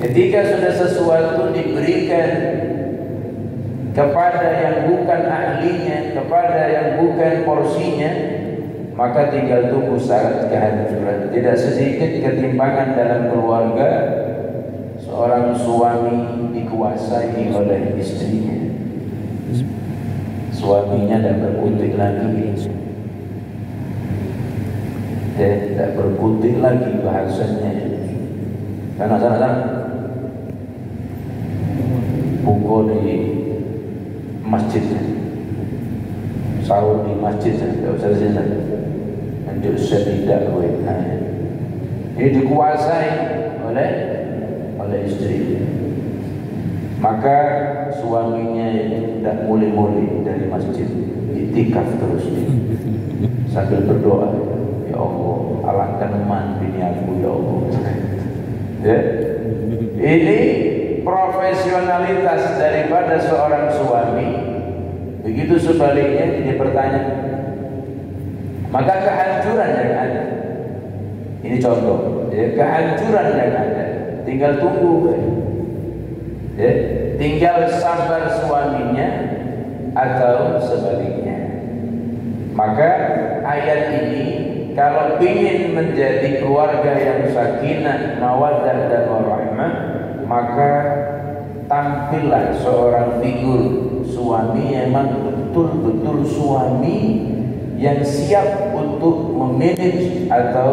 Ketika sudah sesuatu diberikan kepada yang bukan ahlinya, kepada yang bukan porsinya, maka tinggal tunggu saat kehancuran. Tidak sedikit ketimpangan dalam keluarga. Seorang suami dikuasai oleh istrinya. Suaminya tidak berkutik lagi, tidak berkutik lagi bahasanya. Sana pukul di masjid, sahur di masjid, tidak usah sini. Lanjut tidak boleh. Ini dikuasai oleh istri. Maka suaminya tidak mulai-mulai dari masjid, itikaf terus sambil berdoa, ya Allah, alangkan eman bini aku, ya Allah. Ya. Ini profesionalitas daripada seorang suami. Begitu sebaliknya dia bertanya, maka kehancuran yang ada. Ini contoh, ya, kehancuran yang ada. Tinggal tunggu, ya, tinggal sabar suaminya atau sebaliknya. Maka ayat ini kalau ingin menjadi keluarga yang sakinah, mawaddah dan warahmah, maka tampillah seorang figur suami yang memang betul-betul suami yang siap untuk memanage atau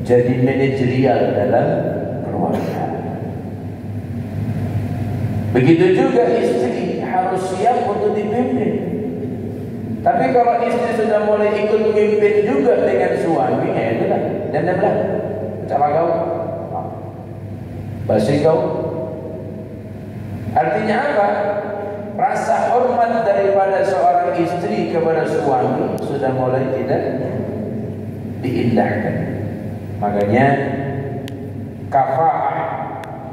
jadi manajerial dalam keluarga. Begitu juga istri harus siap untuk dipimpin. Tapi kalau istri sudah mulai ikut memimpin juga dengan suami, ya itulah, dan cara kau, basi kau. Artinya apa? Rasa hormat daripada seorang istri kepada suami sudah mulai tidak diindahkan. Makanya kafaah,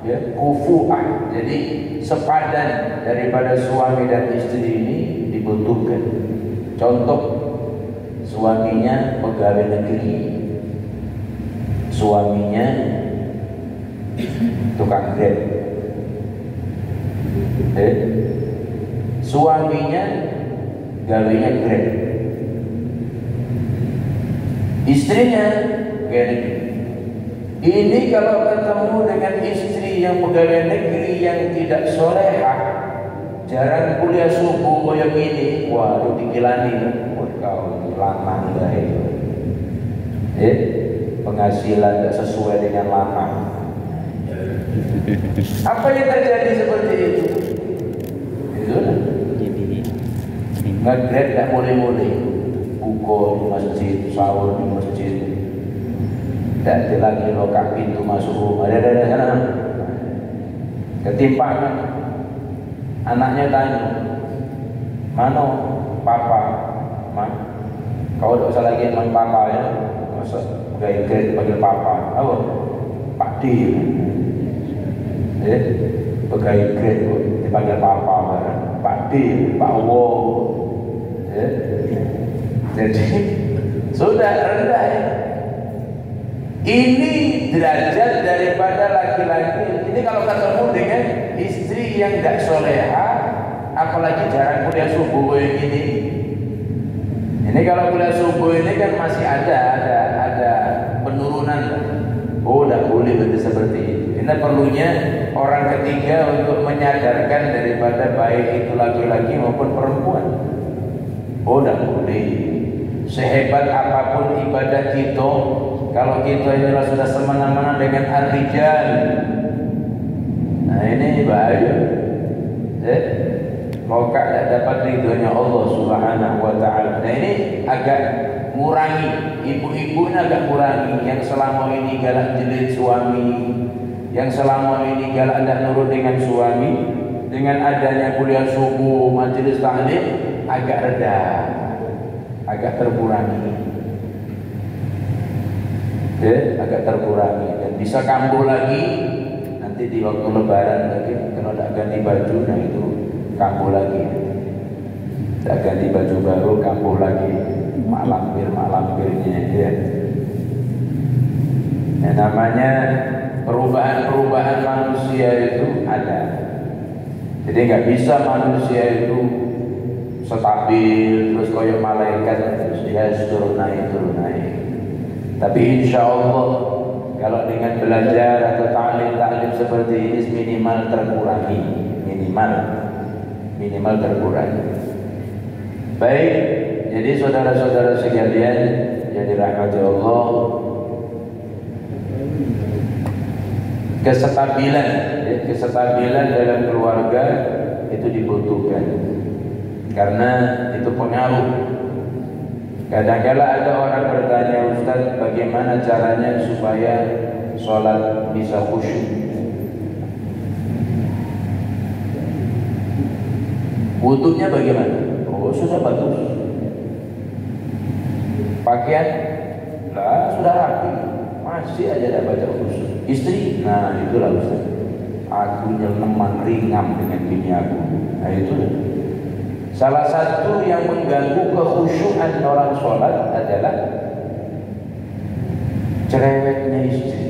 ya, kufuah, jadi sepadan daripada suami dan istri ini dibutuhkan. Contoh, suaminya pegawai negeri, suaminya tukang grab, suaminya gawinya grab, istrinya pegawai negeri. Ini kalau ketemu dengan istri yang pegawai negeri yang tidak solehah, jarang kuliah subuh kayak gini, waduh dikilani, kau lamang baik, penghasilan tidak sesuai dengan lamang. Apa yang terjadi seperti itu? Itu lah. Nge-grab tidak boleh-boleh, pukul di masjid, sahur di masjid. Tak ada lagi lokak pintu masuk rumah. Ada sana. Ketimpangan. Anaknya tanya, mana papa? Kau tak usah lagi main papa ya. Masa gaya panggil papa. Apa? Pak D. Pegawai grade dipanggil papa barang. Pak D, Pak Wo. Jadi sudah rendah ya. Ini derajat daripada laki-laki. Ini kalau ketemu dengan istri yang tidak soleha, apalagi jarang kuliah subuh kayak gini. Ini kalau kuliah subuh ini kan masih ada penurunan. Oh, tidak boleh seperti itu. Ini perlunya orang ketiga untuk menyadarkan daripada baik itu laki-laki maupun perempuan. Oh, tidak boleh. Sehebat apapun ibadah kita, kalau kita inilah sudah semena-mena dengan ar-rijal, nah ini bahaya. Maka tidak dapat ridhonya Allah Subhanahu wa ta'ala. Nah ini agak ngurangi, ibu-ibu ini agak kurangi yang selama ini galak jelid suami, yang selama ini galak tidak nurut dengan suami. Dengan adanya kuliah subuh, majelis taklim, agak reda, agak terkurangi, agak terkurangi dan bisa kambuh lagi nanti di waktu lebaran lagi. Kalau tidak ganti baju, nah itu kambuh lagi. Tidak ganti baju baru, kambuh lagi, mak lampirnya ya. Yang namanya perubahan-perubahan manusia itu ada. Jadi nggak bisa manusia itu stabil terus kayak malaikat terus dia turun naik. Tapi insya Allah kalau dengan belajar atau ta'lim seperti ini minimal terkurangi, minimal terkurangi. Baik, jadi saudara-saudara sekalian yang dirahmati Allah, kesestabilan dalam keluarga itu dibutuhkan karena itu pengaruh. Kadang-kala ada orang bertanya, Ustaz, bagaimana caranya supaya sholat bisa khusyuk? Wudunya bagaimana? Oh, sudah bagus. Pakaian lah sudah rapi, masih aja tidak baca khusyuk. Istri, nah itulah Ustaz, aku nyelam ringam dengan bini aku. Nah itulah. Salah satu yang mengganggu kekhusyukan orang sholat adalah cerewetnya istri.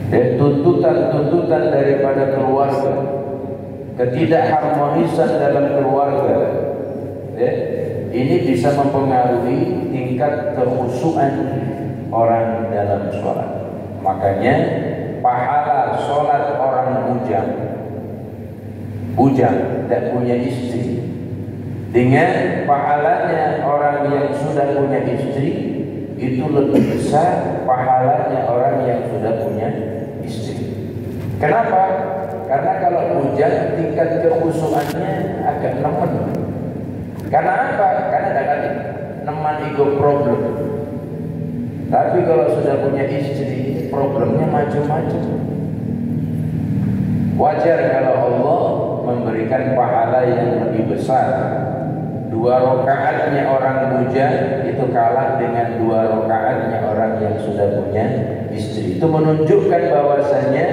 Dan tuntutan daripada keluarga, ketidakharmonisan dalam keluarga, ini bisa mempengaruhi tingkat kekhusyukan orang dalam sholat. Makanya pahala sholat orang bujang tidak punya istri dengan pahalanya orang yang sudah punya istri itu lebih besar pahalanya orang yang sudah punya istri. Kenapa? Karena kalau bujang tingkat kekhusyukannya agak nemen. Karena apa? Karena ada neman ego problem. Tapi kalau sudah punya istri problemnya macam-macam. Wajar kalau Allah memberikan pahala yang lebih besar. 2 rakaatnya orang bujang itu kalah dengan 2 rakaatnya orang yang sudah punya istri. Itu menunjukkan bahwasanya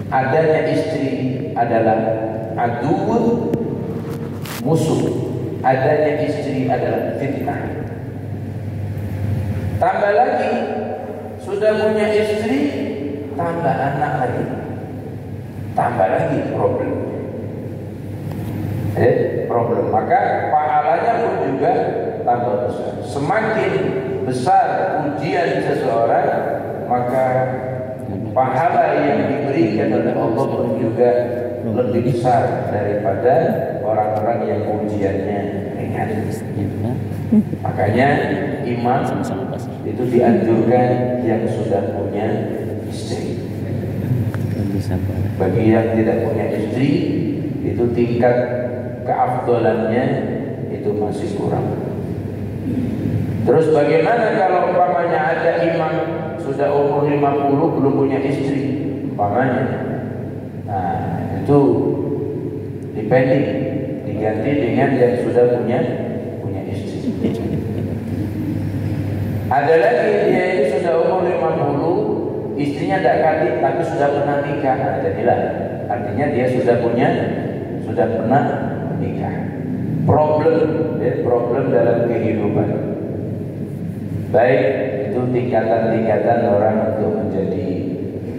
adanya istri adalah aduun, musuh. Adanya istri adalah fitnah. Tambah lagi sudah punya istri, tambah anak lagi. Tambah lagi problem. Maka pahalanya pun juga tambah besar. Semakin besar ujian seseorang, maka pahala yang diberikan oleh Allah pun juga lebih besar daripada orang-orang yang ujiannya ringan. Makanya imam itu dianjurkan yang sudah punya istri. Bagi yang tidak punya istri, itu tingkat keafdolannya itu masih kurang. Terus bagaimana kalau umpamanya ada imam sudah umur 50 belum punya istri umpamanya? Nah, itu dipending, diganti dengan yang sudah punya istri. Ada lagi dia ini sudah umur 50, istrinya tidak kati tapi sudah pernah nikah. Nah, jadilah artinya dia sudah pernah menikah. Problem dalam kehidupan. Baik, itu tingkatan-tingkatan orang untuk menjadi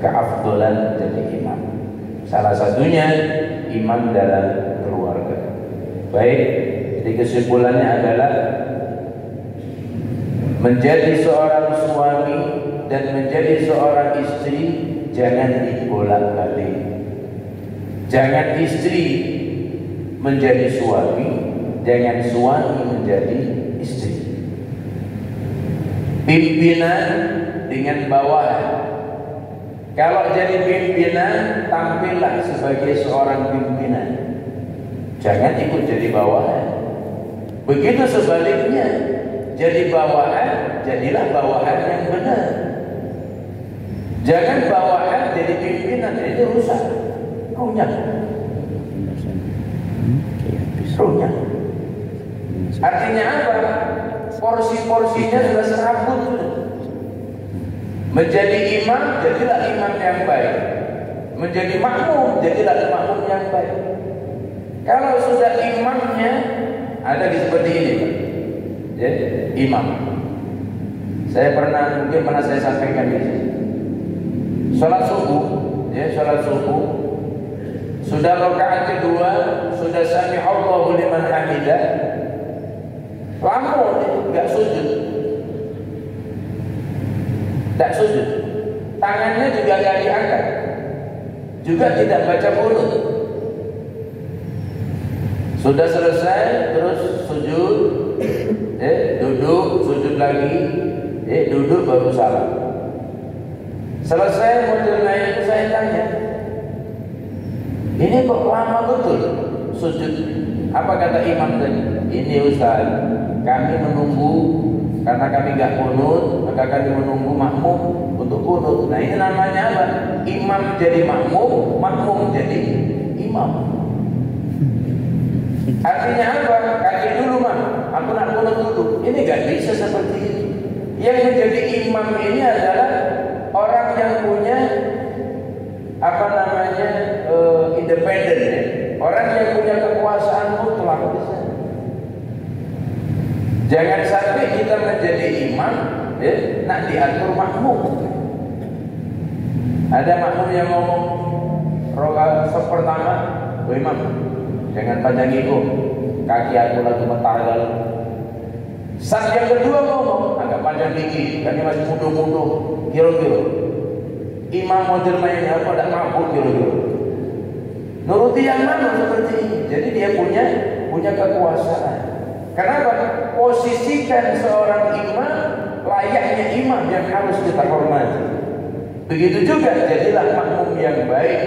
keafdolan menjadi imam. Salah satunya imam dalam keluarga. Baik, jadi kesimpulannya adalah menjadi seorang suami dan menjadi seorang istri jangan dibolak-balik. Jangan istri menjadi suami, jangan suami menjadi istri. Pimpinan dengan bawahan. Kalau jadi pimpinan, tampillah sebagai seorang pimpinan. Jangan ikut jadi bawahan. Begitu sebaliknya, jadi bawahan, jadilah bawahan yang benar. Jangan bawahan jadi pimpinan, itu rusak. Runyah. Artinya apa? Porsi-porsinya sudah serabut. Menjadi imam, jadilah imam yang baik. Menjadi makmum, jadilah makmum yang baik. Kalau sudah imamnya ada di seperti ini, ya, imam. Saya mungkin pernah saya sampaikan di sini. Sholat subuh, sholat subuh. Sudah rakaat kedua, sudah sami Allahu liman hamidah. Lamun enggak sujud. Tak sujud. Tangannya juga enggak diangkat. Juga tidak baca qunut. Sudah selesai terus sujud, duduk, sujud lagi, duduk baru salam. Selesai modelnya itu saya tanya, ini kok lama betul sujud? Apa kata imam tadi? Ini Ustaz, kami menunggu karena kami gak qunut, maka kami menunggu makmum untuk qunut. Nah ini namanya apa? Imam jadi makmum, makmum jadi imam. Artinya apa? Kaki dulu mah, aku nak qunut dulu. Ini gak bisa seperti itu. Yang menjadi imam ini adalah orang yang punya independen, orang yang punya kekuasaan mutlak di sana. Jangan sampai kita menjadi imam, nak diatur makmum. Ada makmum yang ngomong, rokaat pertama, imam, jangan panjang ego, kaki aku lagi mentargal. Saat yang kedua ngomong, agak panjang dikit, kaki masih muda-muda, kira-kira. Imam model mainnya apa, tidak mampu kira-kira. Nuruti yang mana seperti ini. Jadi dia punya kekuasaan. Kenapa? Posisikan seorang imam layaknya imam yang harus kita hormati. Begitu juga jadilah makmum yang baik.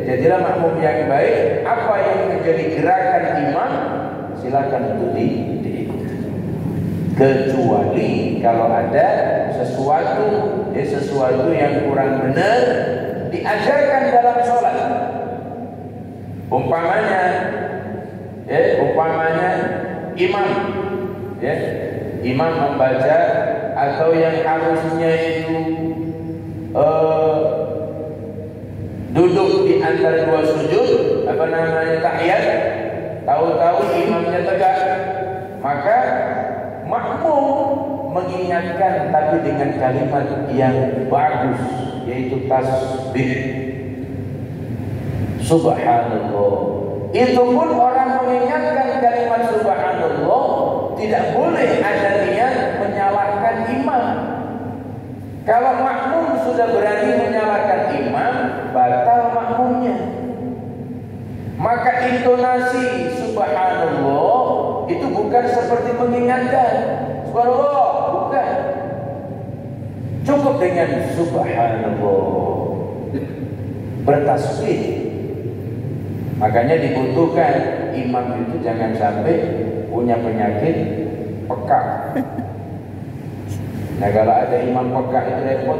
Jadilah makmum yang baik. Apa yang menjadi gerakan imam, silakan itu diikuti. Kecuali kalau ada sesuatu yang kurang benar diajarkan dalam sholat. Umpamanya imam membaca atau yang harusnya itu duduk di antara dua sujud, tahiyat, tahu-tahu imamnya tegak, maka makmum mengingatkan tapi dengan kalimat yang bagus, yaitu tasbih. Subhanallah. Itu pun orang mengingatkan kalimat subhanallah tidak boleh ada niat menyalahkan imam. Kalau makmum sudah berani menyalahkan imam, batal makmumnya. Maka intonasi subhanallah itu bukan seperti mengingatkan. Subhanallah, bukan. Cukup dengan subhanallah, bertasbih. Makanya dibutuhkan imam itu jangan sampai punya penyakit pekak. Nah kalau ada imam pekak itu repot.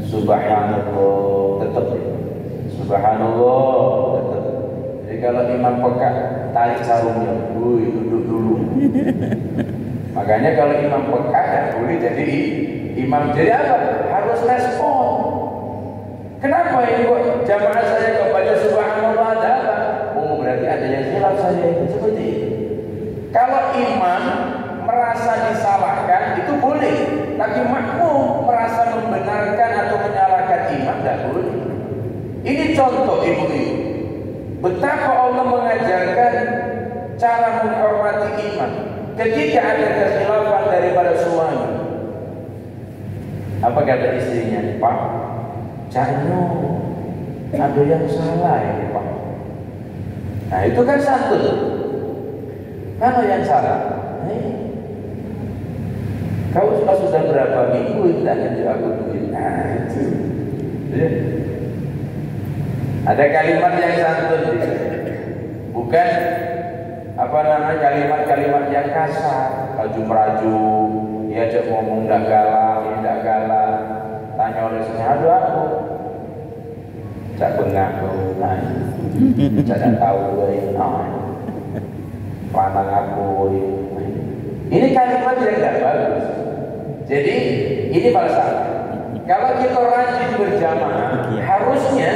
Subhanallah tetap. Subhanallah tetap. Jadi kalau imam pekak, tarik sarungnya, duduk dulu. Makanya kalau imam pekak ya boleh jadi imam. Jadi apa? Harus respon. Kenapa ini kok jamaah saya kok baca subhanallah ada apa? Oh berarti ada yang hilaf saja itu seperti itu. Kalau imam merasa disalahkan itu boleh, tapi makmum merasa membenarkan atau menyalahkan imam tidak boleh. Ini contoh ibu-ibu. Betapa Allah mengajarkan cara menghormati imam. Ketika ada kekhilafan daripada suami, apa kata istrinya? Pak, Cano, ada yang salah ini Pak. Nah itu kan santun. Kalau yang salah, kau sudah berapa minggu tidak ngajak aku begini? Nah itu. Ada kalimat yang santun, bukan kalimat-kalimat yang kasar, raju-raju, dia aja ngomong tidak galak, tanya oleh saya, aduh aku cak bengak kau, cak tahu panang aku. Ini kalimat yang tidak bagus. Jadi ini falsafah. Kalau kita rajin berjamaah, harusnya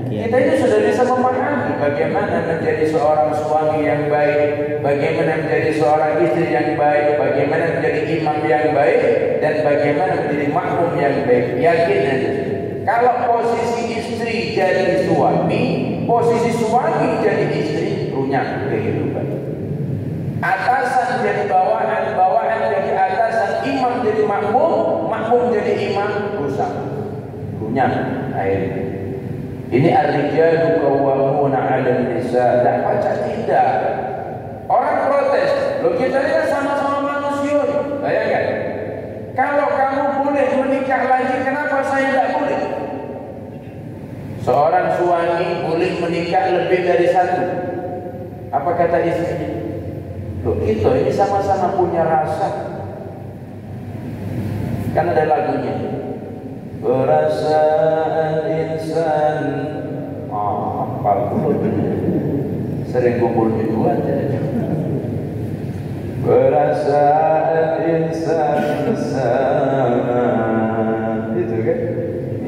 kita ini sudah bisa memahami bagaimana menjadi seorang suami yang baik, bagaimana menjadi seorang istri yang baik, bagaimana menjadi imam yang baik, dan bagaimana menjadi makmum yang baik. Yakin aja. Kalau posisi istri jadi suami, posisi suami jadi istri, runyam kehidupan. Atasan jadi bawahan, bawahan jadi atasan, imam jadi makmum, makmum jadi imam, rusak, runyam akhirnya. Ini ar-rijalu qawwamuna 'alan nisa. Tak baca tidak. Orang protes, loh kita ini kan sama-sama manusia. Bayangkan, kalau kamu boleh menikah lagi, kenapa saya tidak boleh? Seorang suami boleh menikah lebih dari satu. Apa kata istrinya? Loh kita ini sama-sama punya rasa. Kan ada lagunya, perasaan insan. Hafal sering kumpul itu aja. Perasaan insan sama, itu kan,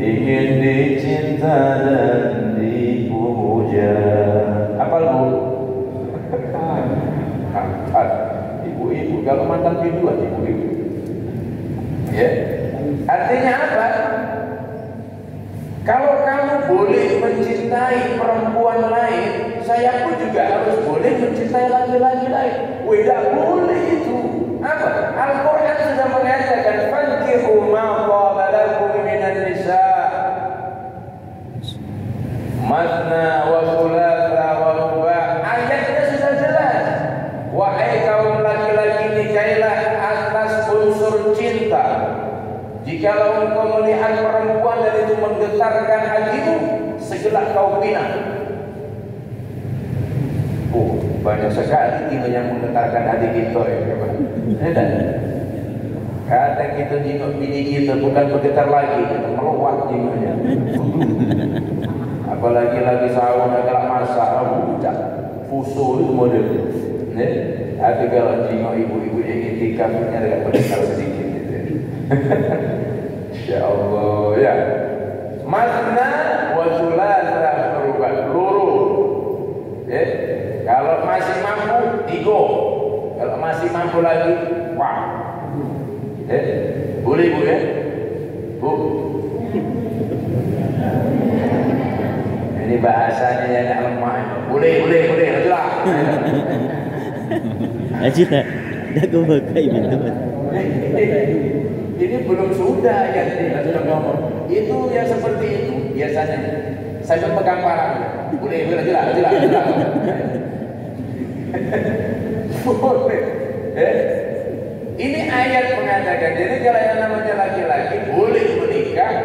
ingin dicinta dan dipuja. Apa lu? Ibu-ibu kalau mantan tujuan ibu-ibu. Ya. Artinya apa? Kalau kamu boleh mencintai perempuan lain, saya pun juga harus boleh mencintai laki-laki lain. Tidak boleh itu. Apa? Al-Quran sudah mengatakan, fankihu ma qaba lakum minan nisa matna wa thulatha wa ruba'. Ayatnya sudah jelas. Wahai kaum laki-laki, nikailah atas unsur cinta. Jikalau engkau melihat perempuan dan itu menggetarkan hatimu, segera kau pinang. Oh, banyak sekali yang menggetarkan hati kita ya. Kadang kita jenguk bini kita bukan bergetar lagi, kita meluat jenguknya. Apalagi lagi sahur agak masak, budak, fusul model. Tapi kalau jenguk ibu-ibu yang itikaf punya agak bergetar sedikit. Ya Allah ya. Matna wa thulatha ruba', luru. Kalau masih mampu 3. Kalau masih mampu lagi, wah. Boleh Bu ya? Bu. Ini bahasanya yang tak lemah. Boleh, ajulah. Ajulah. Dah kau pakai pintu. Ini belum sudah yang sudah ngomong. Itu yang seperti itu biasanya. Saya pegang parang. Boleh, ajulah. Boleh. Ini ayat mengatakan, jadi kalau yang namanya laki-laki boleh menikah.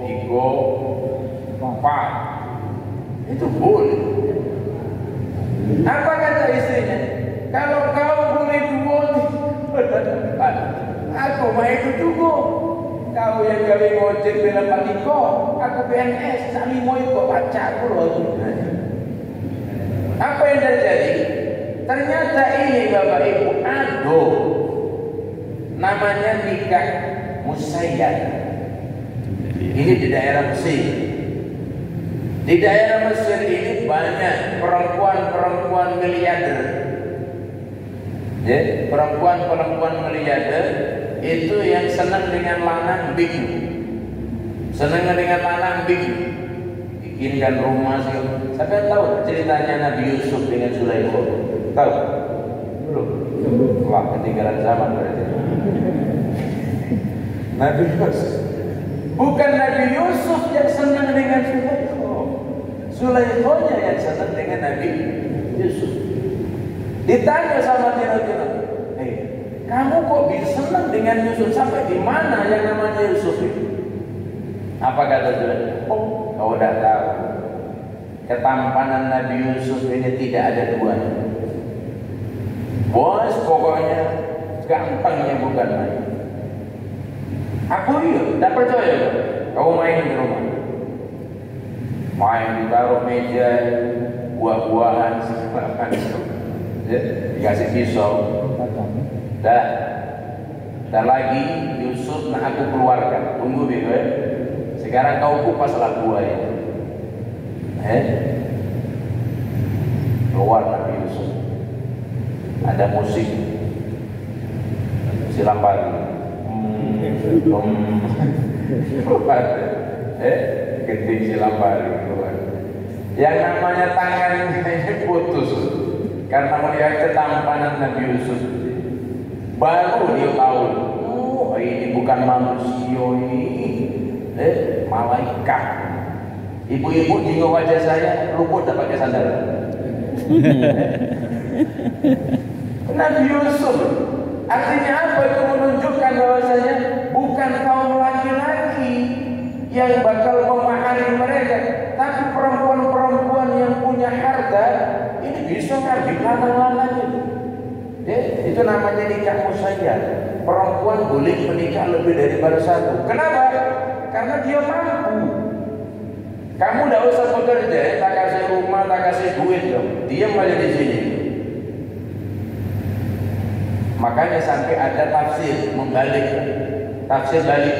Tiga, 4. Itu boleh. Apa kata istrinya? Kalau kau boleh 2, aku main itu juga. Kau yang gawe ngojek bela patiko, aku PNS, tak limo ikut pacarku loh. Apa yang terjadi? Ternyata ini Bapak Ibu ada namanya nikah musayyad. Ini di daerah Mesir. Di daerah Mesir ini banyak perempuan-perempuan miliarder. Ya, perempuan-perempuan miliarder itu yang senang dengan lanang bikin. Senang dengan lanang bikin. Bikinkan rumah sih. Sampai tahu ceritanya Nabi Yusuf dengan Zulaikha? Tahu? Belum. Wah, ketinggalan zaman berarti. Nabi Yusuf. Bukan Nabi Yusuf yang senang dengan Zulaikha. Zulaikhanya yang senang dengan Nabi Yusuf. Ditanya sama Tino, kamu kok bisa senang dengan Yusuf? Sampai di mana yang namanya Yusuf itu? Apa kata dia? Oh, kau dah tahu. Ketampanan Nabi Yusuf ini tidak ada duanya. Bos, pokoknya gampangnya bukan main. Aku tak percaya. Kau main di rumah. Main ditaruh meja, buah-buahan, segala macam. Dikasih pisau. Dan lagi Yusuf nak aku keluarkan. Tunggu dulu ya. Sekarang kau kupas lah buah itu. Keluar Nabi Yusuf, ada musik Silampari, keluar, genting Silampari keluar. Yang namanya tangannya putus karena melihat ketampanan Nabi Yusuf. Baru dia tahu, oh ini bukan manusia ini, malaikat. Ibu-ibu di wajah saya luput tak pakai sandal. Nabi Yusuf, artinya apa? Itu menunjukkan bahwasanya bukan kaum laki-laki yang bakal memahami mereka, tapi perempuan-perempuan yang punya harta ini bisa ngambil lanang-lanang itu. Itu namanya nikah musayyad. Perempuan boleh menikah lebih daripada satu. Kenapa? Karena dia mampu. Kamu tidak usah bekerja, tak kasih rumah, tak kasih duit dong. Diam aja di sini. Makanya sampai ada tafsir membalik, tafsir balik.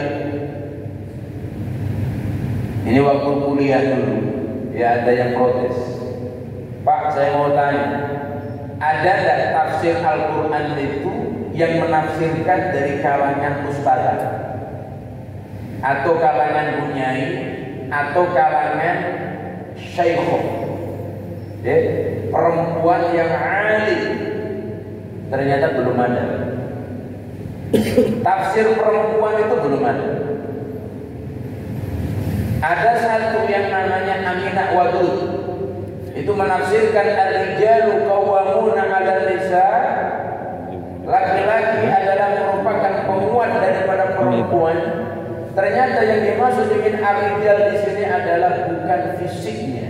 Ini waktu kuliah dulu, ya ada yang protes. Pak, saya mau tanya, ada tidak tafsir Al-Quran itu yang menafsirkan dari kalangan ustazah atau kalangan bunyai atau kalangan syaikhah, perempuan yang alim? Ternyata belum ada. Tafsir perempuan itu belum ada. Ada satu yang namanya Aminah Wadud, itu menafsirkan ar-rijalu qawwamuna 'alan nisa, laki-laki adalah merupakan penguat daripada perempuan. Ternyata yang dimaksud dengan ar-rijal di sini adalah bukan fisiknya,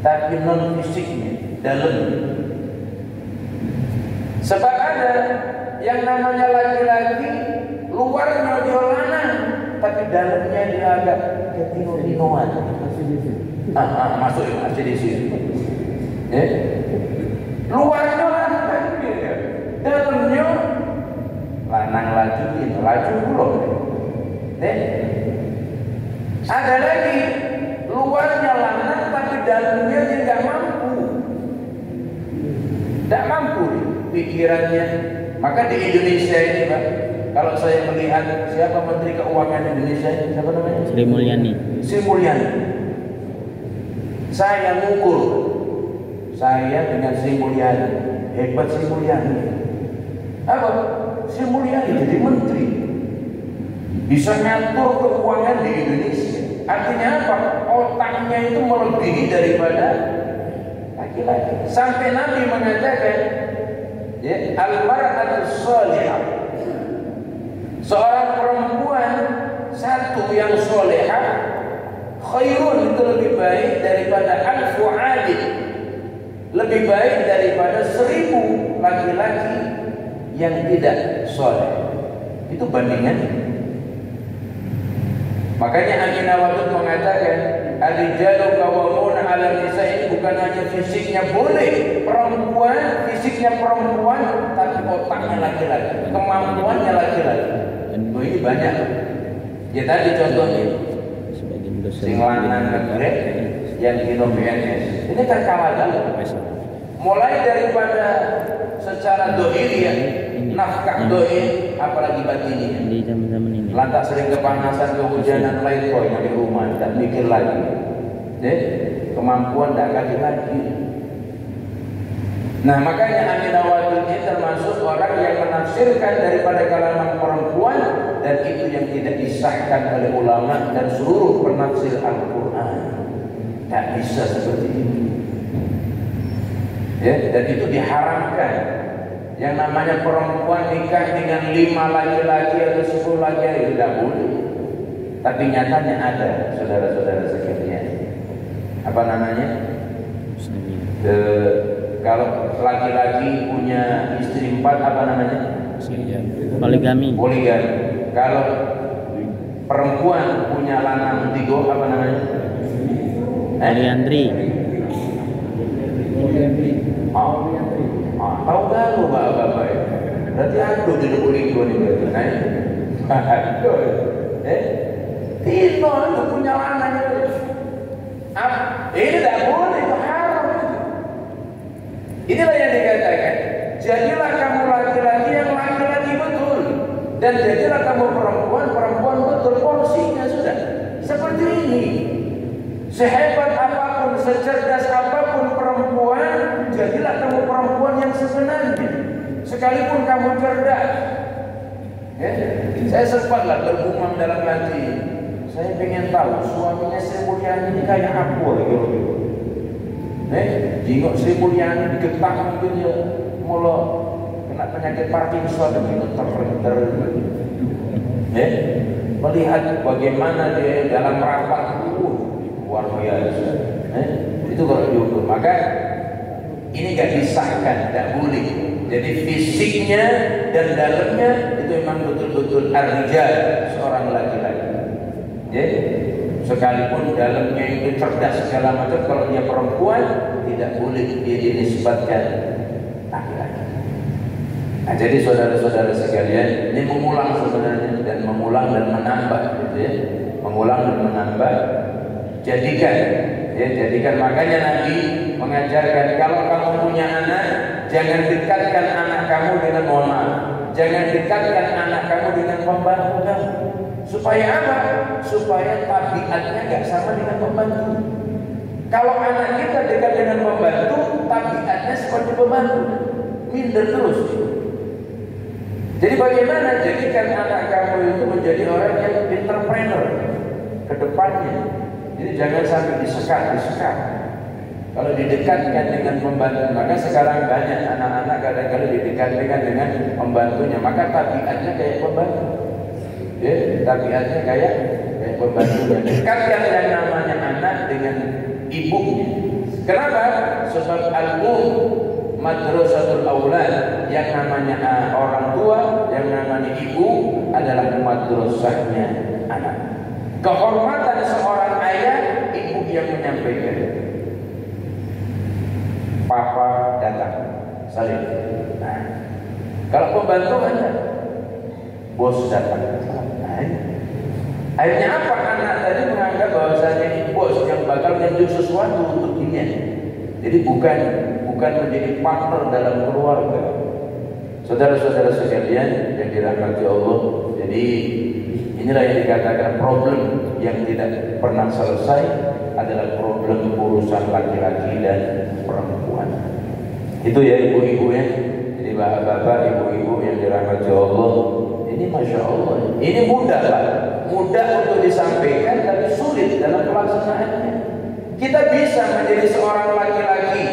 tapi non fisiknya, dalamnya. Sebab ada yang namanya laki-laki luarnya dia lanang, tapi dalamnya dia agak ketino-tinoan. Masuk masih di sini. Luarnya lanang, dalamnya lanang lagi, laju belum. Ada lagi luarnya lanang, tapi dalamnya dia nggak mampu, pikirannya. Maka di Indonesia ini, Pak, kalau saya melihat siapa Menteri Keuangan Indonesia, siapa namanya? Sri Mulyani. Sri Mulyani. Saya ngukur, saya dengan Sri Mulyani, hebat Sri Mulyani. Apa? Sri Mulyani jadi menteri, bisa ngatur keuangan di Indonesia. Artinya apa? Otaknya itu melebihi daripada laki-laki. Sampai Nabi mengatakan, al-mar'atus shalihah, seorang perempuan satu yang solehah, khairun, itu lebih baik daripada alfu abid, lebih baik daripada 1000 laki-laki yang tidak soleh. Itu bandingan. Makanya Aminah Wadud mengatakan ar-rijalu qawwamuna 'alan nisa, ini bukan hanya fisiknya boleh perempuan, fisiknya perempuan, tapi otaknya laki-laki, kemampuannya laki-laki. Ini banyak. Ya tadi contohnya sing lanang negeri yang kino PNS. Ini terkalah dulu. Mulai daripada secara dohiriyah, nafkah dohir, apalagi batinnya. Di zaman-zaman ini. Lantas sering kepanasan, kehujanan, lain koi di rumah, tak mikir lagi. Kemampuan tak kaji lagi. Nah, makanya Aminah Wadud ini termasuk orang yang menafsirkan daripada kalangan perempuan, dan itu yang tidak disahkan oleh ulama dan seluruh penafsir Al-Quran. Tak bisa seperti itu. Dan itu diharamkan. Yang namanya perempuan nikah dengan 5 laki-laki atau 10 laki-laki tidak boleh. Tapi nyatanya ada, saudara-saudara sekalian. Apa namanya? Kalau laki-laki punya istri 4, apa namanya? Poligami. Poligami. Kalau perempuan punya lanang 3, apa namanya? Poliandri. Tahu kan lu bapak-bapak ya? Berarti aku jadi poligami nih berarti. Tino itu punya lanang itu. Ini tidak boleh, itu haram. Inilah yang dikatakan, jadilah kamu laki-laki yang laki-laki betul, dan jadilah kamu perempuan betul. Porsinya sudah seperti ini. Sehebat apapun, secerdas apapun perempuan, jadilah kamu perempuan yang sebenarnya. Sekalipun kamu cerdas. Ya, saya sempatlah bergumam dalam hati. Saya pengen tahu suaminya Sri Mulyani ini kayak apa gitu. Jengok Sri Mulyani digetah mungkin ya mulai kena penyakit Parkinson begitu terlenter. Melihat bagaimana dia dalam rapat luar biasa. Itu kalau diukur, maka ini gak disahkan, tidak boleh. Jadi fisiknya dan dalamnya itu memang betul-betul ar-rijal, seorang laki-laki. Jadi sekalipun dalamnya itu cerdas segala macam, kalau dia perempuan tidak boleh dia dinisbatkan laki-laki. Nah, jadi saudara-saudara sekalian, ini mengulang sebenarnya, dan mengulang dan menambah, gitu ya. Mengulang dan menambah. Jadikan makanya Nabi mengajarkan, kalau kamu punya anak, jangan dekatkan anak kamu dengan mohon maaf, jangan dekatkan anak kamu dengan pembantu kamu. Supaya apa? Supaya tabiatnya gak sama dengan pembantu. Kalau anak kita dekat dengan pembantu, tabiatnya seperti pembantu, minder terus. Jadi bagaimana jadikan anak kamu itu menjadi orang yang entrepreneur ke depannya. Jadi jangan sampai disekat. Kalau didekatkan dengan pembantu, maka sekarang banyak anak-anak kadang-kadang didekatkan dengan pembantunya, maka tabiatnya kayak pembantu. Ya, tabiatnya kayak pembantunya. Dekatkan yang namanya anak dengan ibunya. Kenapa? Sebab madrasatul aulad, yang namanya orang tua, yang namanya ibu adalah madrasahnya anak. Kehormatan seorang ayah, ibu yang menyampaikan. Papa datang, salim. Nah, kalau pembantu ada, bos datang. Nah, akhirnya apa? Anak tadi menganggap bahwasanya ini bos yang bakal menunjuk sesuatu untuk dia. Jadi bukan menjadi partner dalam keluarga. Saudara-saudara sekalian yang dirahmati Allah, jadi inilah yang dikatakan problem yang tidak pernah selesai adalah problem urusan laki-laki dan perempuan. Itu ya ibu-ibu ya. Jadi bapak-bapak, ibu-ibu yang dirahmati Allah, ini masya Allah, ini mudah lah, mudah untuk disampaikan tapi sulit dalam pelaksanaannya. Kita bisa menjadi seorang laki-laki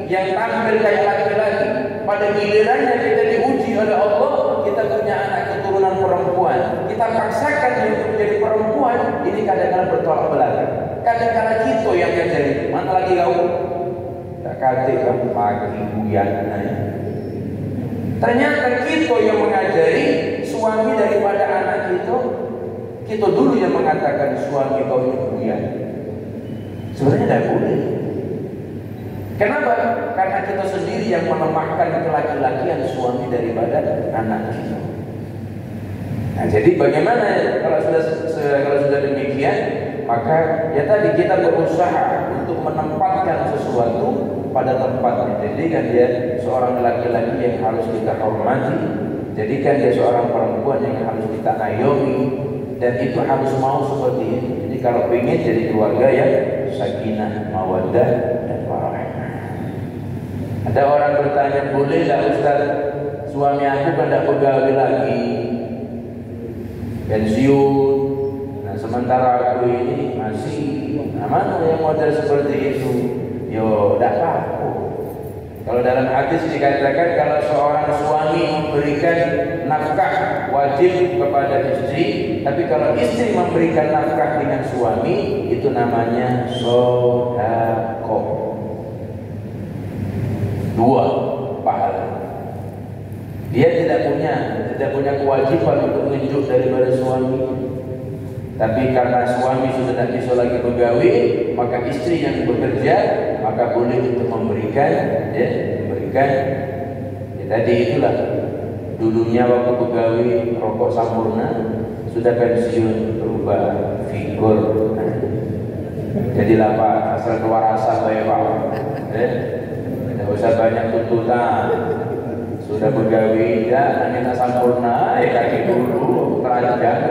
yang tampil kayak laki-laki, pada gilirannya kita diuji oleh Allah, kita punya anak keturunan perempuan, kita paksakan dia untuk menjadi perempuan, ini kadang-kadang bertolak belakang. Kadang-kadang kita yang ngajari, mana lagi kau? Tak kata kamu pagi buyan. Ternyata kita yang mengajari suami daripada anak kita dulu yang mengatakan suami kau ini buyan. Sebenarnya tidak boleh. Kenapa? Karena kita sendiri yang melemahkan kelaki-lakian suami daripada anak kita. Nah, jadi bagaimana kalau sudah demikian, maka ya tadi kita berusaha untuk menempatkan sesuatu pada tempatnya. Jadikan dia seorang laki-laki yang harus kita hormati, jadikan dia seorang perempuan yang harus kita ayomi, dan itu harus mau seperti itu. Jadi kalau ingin jadi keluarga yang sakinah, mawaddah, dan warahmah. Ada orang bertanya, boleh tak Ustaz, suami aku kan tak pegawai lagi, pensiun, nah sementara aku ini masih, nah mana yang model seperti itu? Yo, tak apa. Kalau dalam hadis dikatakan kalau seorang suami memberikan nafkah wajib kepada istri, tapi kalau istri memberikan nafkah dengan suami, itu namanya sedekah. Dua pahala. Dia tidak punya kewajiban untuk menunjuk daripada suami. Tapi karena suami sudah tidak bisa lagi pegawai, maka istri yang bekerja maka boleh untuk memberikan. Tadi itulah dulunya waktu pegawai rokok Sampurna, sudah pensiun berubah figur. Jadilah Pak, asal keluar asap ya Pak. Tidak usah banyak tuntutan. Sudah begawi ya, hanya sempurna, kaki dulu, keranjang,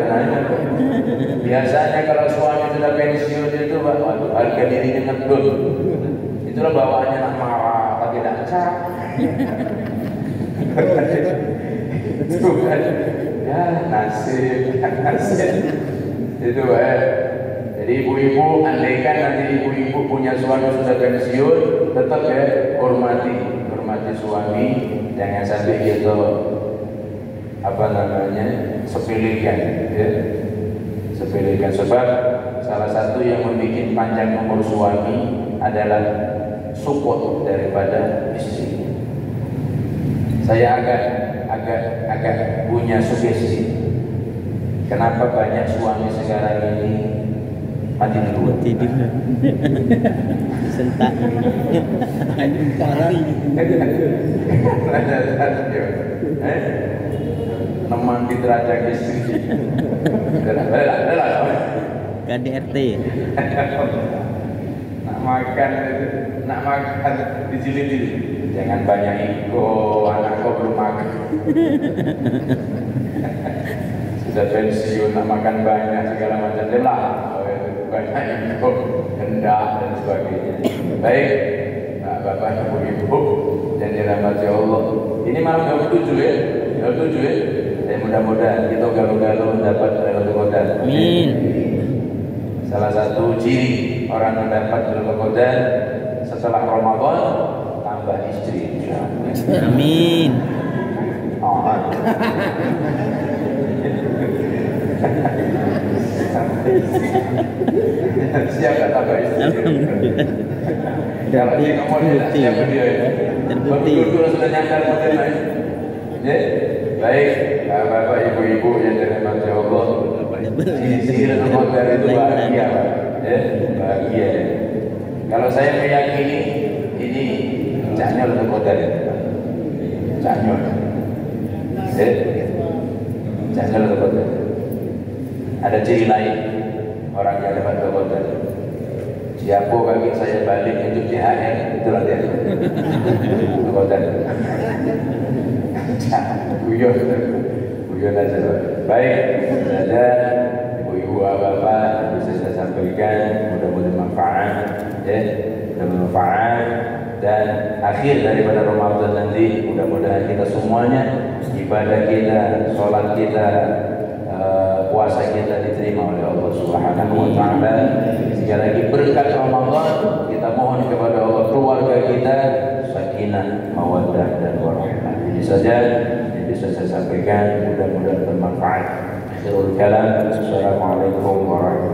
biasanya kalau suami sudah pensiun itu, waduh, harga dirinya ngedul. Itulah bawaannya nak marah, tapi tidak cak. Itu kan, ya nasib. Itu Jadi ibu-ibu, andaikan nanti ibu-ibu punya suami sudah pensiun, tetap ya hormati suami. Jangan sampai gitu sepelekan ya. Sepelekan, sebab salah satu yang membuat panjang umur suami adalah support daripada istri. Saya agak punya sugesti, kenapa banyak suami sekarang ini mati dulu. Sentak. Neman di derajat istri. KDRT. Nak makan dijilid-jilid. Jangan banyak anak kau belum makan. Sudah pensiun, nak makan banyak segala macam lah. Banyak hendak dan sebagainya. Baik, Bapak Ibu yang dirahmati Allah. Ini malam 27 ya, 27 ya. Mudah-mudahan kita galau-galau mendapat Lailatul Qadar. Amin. Salah satu ciri orang mendapat Lailatul Qadar setelah Ramadan, tambah istri. Amin. Siap gak tambah istri? Kalau dia ngomong siapa dia? Terbukti. Betul-betul sudah nyandar model lain. Baik, Bapak Ibu-ibu yang dirahmati Allah. Sihir Qadar itu bahagia, bahagia. Kalau saya meyakini ini Canyol Qadar. Canyol. Canyol Qadar. Ada ciri lain orang yang dapat Qadar. Siapa bagi saya balik untuk THR, itulah dia. Qadar. Guyon aja. Baik, saja ibu-ibu bapak bisa saya sampaikan, mudah-mudahan manfaat, bermanfaat. Dan akhir daripada Ramadan nanti, mudah-mudahan kita semuanya ibadah kita, sholat kita, puasa kita diterima oleh Allah Subhanahu wa Ta'ala. Sekali lagi berkat Ramadan kita mohon kepada Allah, keluarga kita sakinah, mawaddah dan warahmah. Ini saja yang bisa saya sampaikan, mudah-mudahan bermanfaat. Akhirul kalam, assalamualaikum warahmatullahi wabarakatuh.